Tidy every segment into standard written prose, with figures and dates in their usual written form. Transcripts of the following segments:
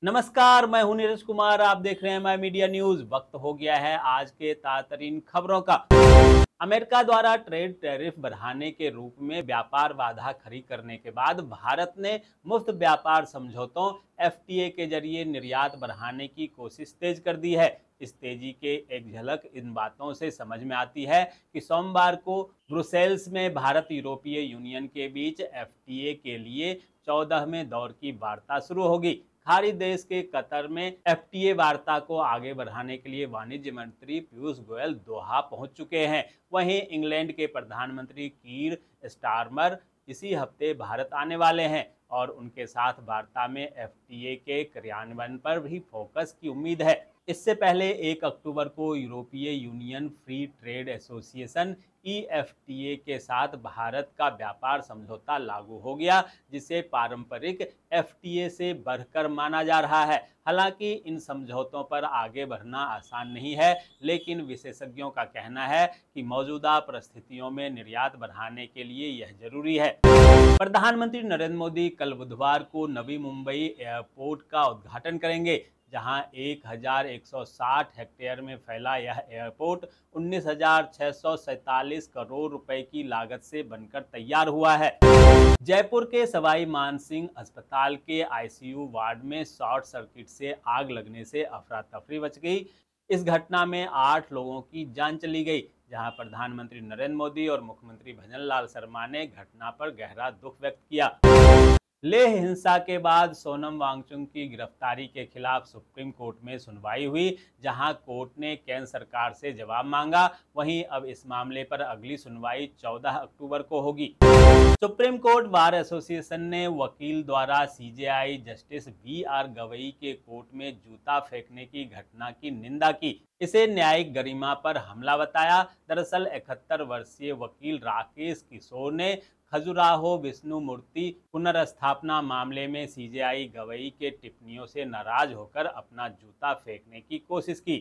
नमस्कार, मैं हूं नीरज कुमार। आप देख रहे हैं माय मीडिया न्यूज। वक्त हो गया है आज के ताज़ा खबरों का। अमेरिका द्वारा ट्रेड टैरिफ बढ़ाने के रूप में व्यापार बाधा खड़ी करने के बाद भारत ने मुफ्त व्यापार समझौतों एफटीए के जरिए निर्यात बढ़ाने की कोशिश तेज कर दी है। इस तेजी के एक झलक इन बातों से समझ में आती है कि सोमवार को ब्रुसेल्स में भारत यूरोपीय यूनियन के बीच एफटीए के लिए 14वें दौर की वार्ता शुरू होगी। खाड़ी देश के कतर में एफटीए वार्ता को आगे बढ़ाने के लिए वाणिज्य मंत्री पीयूष गोयल दोहा पहुंच चुके हैं। वहीं इंग्लैंड के प्रधानमंत्री कीर स्टारमर इसी हफ्ते भारत आने वाले हैं और उनके साथ वार्ता में एफटीए के क्रियान्वयन पर भी फोकस की उम्मीद है। इससे पहले 1 अक्टूबर को यूरोपीय union free trade association EFTA के साथ भारत का व्यापार समझौता लागू हो गया, जिसे पारंपरिक एफटीए से बढ़कर माना जा रहा है। हालांकि इन समझौतों पर आगे बढ़ना आसान नहीं है, लेकिन विशेषज्ञों का कहना है कि मौजूदा परिस्थितियों में निर्यात बढ़ाने के लिए यह जरूरी है। प्रधानमंत्री नरेंद्र मोदी कल बुधवार को नवी मुंबई एयरपोर्ट का उद्घाटन करेंगे, जहां 1160 हेक्टेयर में फैला यह एयरपोर्ट 19,647 करोड़ रुपए की लागत से बनकर तैयार हुआ है। जयपुर के सवाई मानसिंह अस्पताल के आईसीयू वार्ड में शॉर्ट सर्किट से आग लगने से अफरा तफरी मच गई। इस घटना में 8 लोगों की जान चली गई, जहां प्रधानमंत्री नरेंद्र मोदी और मुख्यमंत्री भजनलाल शर्मा ने घटना पर गहरा दुख व्यक्त किया। लेह हिंसा के बाद सोनम वांगचुक की गिरफ्तारी के खिलाफ सुप्रीम कोर्ट में सुनवाई हुई, जहां कोर्ट ने केंद्र सरकार से जवाब मांगा। वहीं अब इस मामले पर अगली सुनवाई 14 अक्टूबर को होगी। सुप्रीम कोर्ट बार एसोसिएशन ने वकील द्वारा सीजेआई जस्टिस बीआर गवई के कोर्ट में जूता फेंकने की घटना की निंदा की। इसे न्यायिक गरिमा पर हमला बताया। दरअसल 71 वर्षीय वकील राकेश किशोर ने खजुराहो विष्णु मूर्ति पुनर्स्थापना मामले में सीजेआई गवई के टिप्पणियों से नाराज होकर अपना जूता फेंकने की कोशिश की।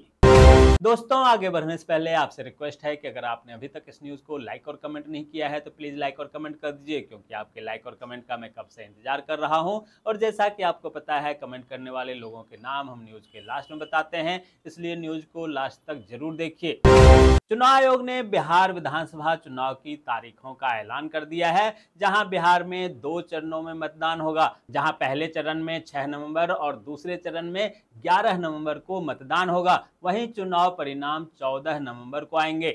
दोस्तों, आगे बढ़ने से पहले आपसे रिक्वेस्ट है कि अगर आपने अभी तक इस न्यूज़ को लाइक और कमेंट नहीं किया है तो प्लीज़ लाइक और कमेंट कर दीजिए, क्योंकि आपके लाइक और कमेंट का मैं कब से इंतजार कर रहा हूं। और जैसा कि आपको पता है, कमेंट करने वाले लोगों के नाम हम न्यूज़ के लास्ट में बताते हैं, इसलिए न्यूज़ को लास्ट तक जरूर देखिए। चुनाव आयोग ने बिहार विधानसभा चुनाव की तारीखों का ऐलान कर दिया है, जहां बिहार में 2 चरणों में मतदान होगा, जहां पहले चरण में 6 नवंबर और दूसरे चरण में 11 नवंबर को मतदान होगा। वहीं चुनाव परिणाम 14 नवंबर को आएंगे।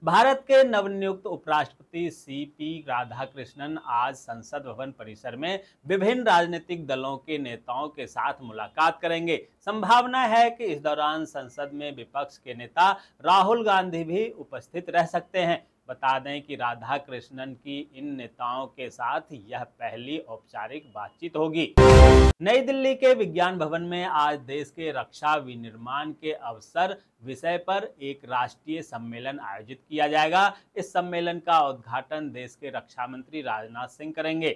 भारत के नवनियुक्त उपराष्ट्रपति सीपी राधाकृष्णन आज संसद भवन परिसर में विभिन्न राजनीतिक दलों के नेताओं के साथ मुलाकात करेंगे। संभावना है कि इस दौरान संसद में विपक्ष के नेता राहुल गांधी भी उपस्थित रह सकते हैं। बता दें कि राधाकृष्णन की इन नेताओं के साथ यह पहली औपचारिक बातचीत होगी। नई दिल्ली के विज्ञान भवन में आज देश के रक्षा विनिर्माण के अवसर विषय पर एक राष्ट्रीय सम्मेलन आयोजित किया जाएगा। इस सम्मेलन का उद्घाटन देश के रक्षा मंत्री राजनाथ सिंह करेंगे।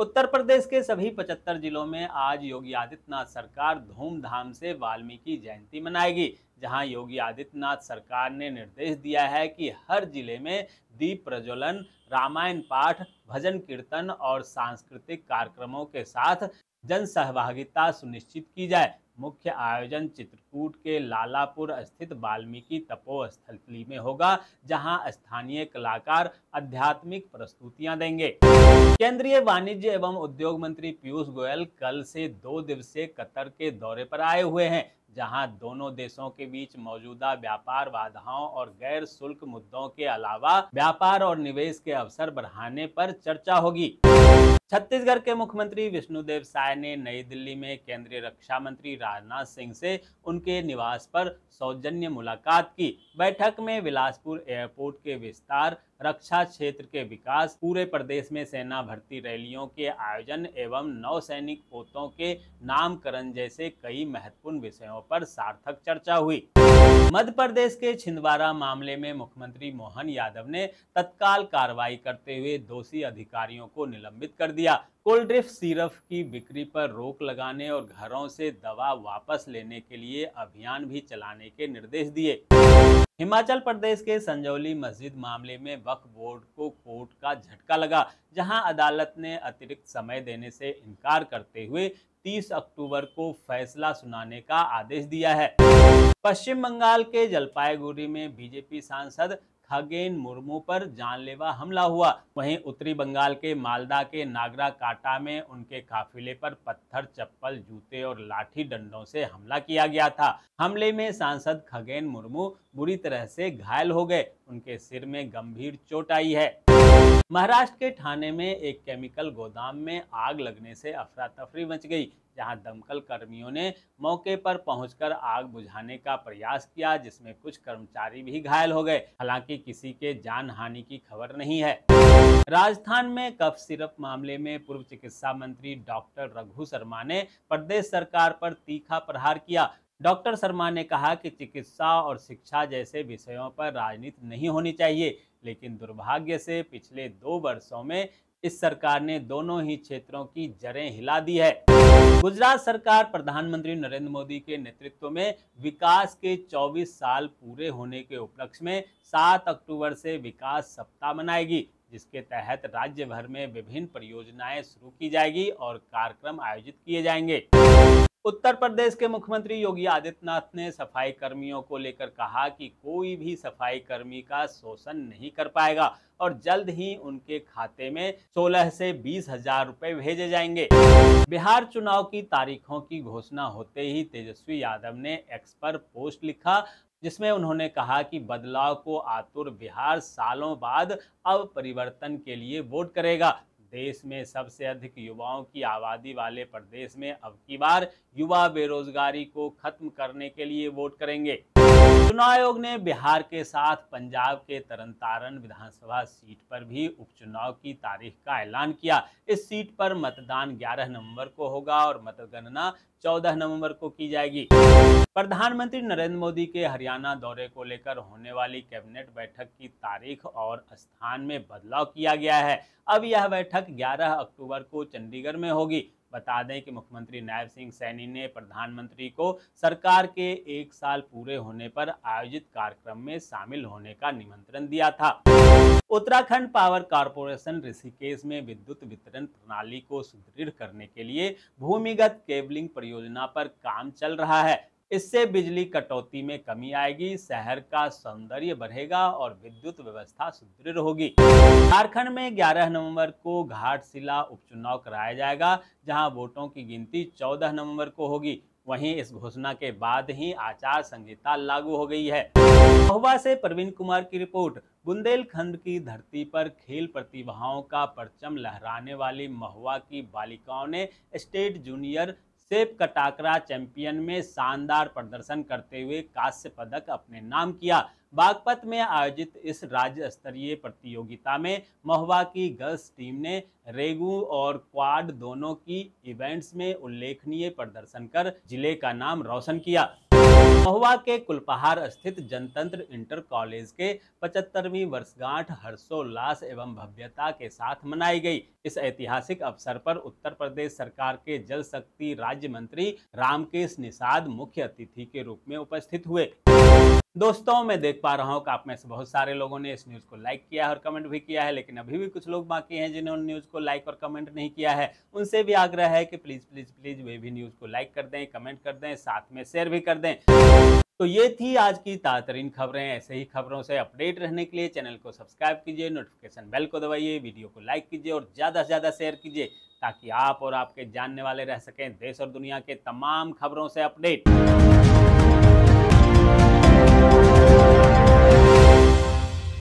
उत्तर प्रदेश के सभी 75 जिलों में आज योगी आदित्यनाथ सरकार धूमधाम से वाल्मीकि जयंती मनाएगी, जहां योगी आदित्यनाथ सरकार ने निर्देश दिया है कि हर जिले में दीप प्रज्वलन, रामायण पाठ, भजन कीर्तन और सांस्कृतिक कार्यक्रमों के साथ जन सहभागिता सुनिश्चित की जाए। मुख्य आयोजन चित्रकूट के लालापुर स्थित वाल्मीकि तपोस्थली में होगा, जहां स्थानीय कलाकार आध्यात्मिक प्रस्तुतियां देंगे। केंद्रीय वाणिज्य एवं उद्योग मंत्री पीयूष गोयल कल से 2 दिवसीय कतर के दौरे पर आए हुए हैं, जहां दोनों देशों के बीच मौजूदा व्यापार बाधाओं और गैर शुल्क मुद्दों के अलावा व्यापार और निवेश के अवसर बढ़ाने पर चर्चा होगी। छत्तीसगढ़ के मुख्यमंत्री विष्णुदेव साय ने नई दिल्ली में केंद्रीय रक्षा मंत्री राजनाथ सिंह से उनके निवास पर सौजन्य मुलाकात की। बैठक में बिलासपुर एयरपोर्ट के विस्तार, रक्षा क्षेत्र के विकास, पूरे प्रदेश में सेना भर्ती रैलियों के आयोजन एवं नौसैनिक पोतों के नामकरण जैसे कई महत्वपूर्ण विषयों पर सार्थक चर्चा हुई। मध्य प्रदेश के छिंदवाड़ा मामले में मुख्यमंत्री मोहन यादव ने तत्काल कार्रवाई करते हुए दोषी अधिकारियों को निलंबित कर दिया। कोल्ड ड्रिफ्ट सिरप की बिक्री पर रोक लगाने और घरों से दवा वापस लेने के लिए अभियान भी चलाने के निर्देश दिए। हिमाचल प्रदेश के संजौली मस्जिद मामले में वक्फ बोर्ड को कोर्ट का झटका लगा, जहां अदालत ने अतिरिक्त समय देने से इनकार करते हुए 30 अक्टूबर को फैसला सुनाने का आदेश दिया है। पश्चिम बंगाल के जलपाईगुड़ी में बीजेपी सांसद खगेन मुर्मू पर जानलेवा हमला हुआ। वहीं उत्तरी बंगाल के मालदा के नागरा काटा में उनके काफिले पर पत्थर, चप्पल, जूते और लाठी डंडों से हमला किया गया था। हमले में सांसद खगेन मुर्मू बुरी तरह से घायल हो गए। उनके सिर में गंभीर चोट आई है। महाराष्ट्र के ठाणे में एक केमिकल गोदाम में आग लगने से अफरा तफरी मच गई, जहां दमकल कर्मियों ने मौके पर पहुंचकर आग बुझाने का प्रयास किया, जिसमें कुछ कर्मचारी भी घायल हो गए। हालांकि किसी के जान हानि की खबर नहीं है। राजस्थान में कफ सिरप मामले में पूर्व चिकित्सा मंत्री डॉक्टर रघु शर्मा ने प्रदेश सरकार पर तीखा प्रहार किया। डॉक्टर शर्मा ने कहा कि चिकित्सा और शिक्षा जैसे विषयों पर राजनीति नहीं होनी चाहिए, लेकिन दुर्भाग्य से पिछले 2 वर्षों में इस सरकार ने दोनों ही क्षेत्रों की जड़ें हिला दी है। गुजरात सरकार प्रधानमंत्री नरेंद्र मोदी के नेतृत्व में विकास के 24 साल पूरे होने के उपलक्ष्य में 7 अक्टूबर से विकास सप्ताह मनाएगी, जिसके तहत राज्य भर में विभिन्न परियोजनाएं शुरू की जाएगी और कार्यक्रम आयोजित किए जाएंगे। उत्तर प्रदेश के मुख्यमंत्री योगी आदित्यनाथ ने सफाई कर्मियों को लेकर कहा कि कोई भी सफाई कर्मी का शोषण नहीं कर पाएगा और जल्द ही उनके खाते में 16 से 20 हजार रुपए भेजे जाएंगे। बिहार चुनाव की तारीखों की घोषणा होते ही तेजस्वी यादव ने एक्स पर पोस्ट लिखा, जिसमें उन्होंने कहा कि बदलाव को आतुर बिहार सालों बाद अब परिवर्तन के लिए वोट करेगा। देश में सबसे अधिक युवाओं की आबादी वाले प्रदेश में अब की बार युवा बेरोजगारी को खत्म करने के लिए वोट करेंगे। चुनाव आयोग ने बिहार के साथ पंजाब के तरनतारन विधानसभा सीट पर भी उपचुनाव की तारीख का ऐलान किया। इस सीट पर मतदान 11 नवंबर को होगा और मतगणना 14 नवंबर को की जाएगी। प्रधानमंत्री नरेंद्र मोदी के हरियाणा दौरे को लेकर होने वाली कैबिनेट बैठक की तारीख और स्थान में बदलाव किया गया है। अब यह बैठक 11 अक्टूबर को चंडीगढ़ में होगी। बता दें कि मुख्यमंत्री नायब सिंह सैनी ने प्रधानमंत्री को सरकार के 1 साल पूरे होने पर आयोजित कार्यक्रम में शामिल होने का निमंत्रण दिया था। उत्तराखंड पावर कॉर्पोरेशन ऋषिकेश में विद्युत वितरण प्रणाली को सुदृढ़ करने के लिए भूमिगत केबलिंग परियोजना पर काम चल रहा है। इससे बिजली कटौती में कमी आएगी, शहर का सौंदर्य बढ़ेगा और विद्युत व्यवस्था सुदृढ़ होगी। झारखंड में 11 नवंबर को घाटशिला उपचुनाव कराया जाएगा, जहां वोटों की गिनती 14 नवंबर को होगी। वहीं इस घोषणा के बाद ही आचार संहिता लागू हो गई है। महुआ से प्रवीण कुमार की रिपोर्ट। बुंदेलखंड की धरती पर खेल प्रतिभाओं का परचम लहराने वाली महुआ की बालिकाओं ने स्टेट जूनियर सेप कटाकरा चैंपियन में शानदार प्रदर्शन करते हुए कांस्य पदक अपने नाम किया। बागपत में आयोजित इस राज्य स्तरीय प्रतियोगिता में महुआ की गर्ल्स टीम ने रेगू और क्वाड दोनों की इवेंट्स में उल्लेखनीय प्रदर्शन कर जिले का नाम रोशन किया। महुआ के कुलपहाड़ स्थित जनतंत्र इंटर कॉलेज के 75वीं वर्षगांठ हर्षोल्लास एवं भव्यता के साथ मनाई गई। इस ऐतिहासिक अवसर पर उत्तर प्रदेश सरकार के जल शक्ति राज्य मंत्री रामकेश निषाद मुख्य अतिथि के रूप में उपस्थित हुए। दोस्तों, मैं देख पा रहा हूँ कि आप में से बहुत सारे लोगों ने इस न्यूज़ को लाइक किया है और कमेंट भी किया है, लेकिन अभी भी कुछ लोग बाकी हैं जिन्होंने न्यूज़ को लाइक और कमेंट नहीं किया है। उनसे भी आग्रह है कि प्लीज़ प्लीज़ प्लीज़ वे भी न्यूज़ को लाइक कर दें, कमेंट कर दें, साथ में शेयर भी कर दें। तो ये थी आज की ताज़ातरीन खबरें। ऐसे ही खबरों से अपडेट रहने के लिए चैनल को सब्सक्राइब कीजिए, नोटिफिकेशन बेल को दबाइए, वीडियो को लाइक कीजिए और ज़्यादा से ज़्यादा शेयर कीजिए, ताकि आप और आपके जानने वाले रह सकें देश और दुनिया के तमाम खबरों से अपडेट।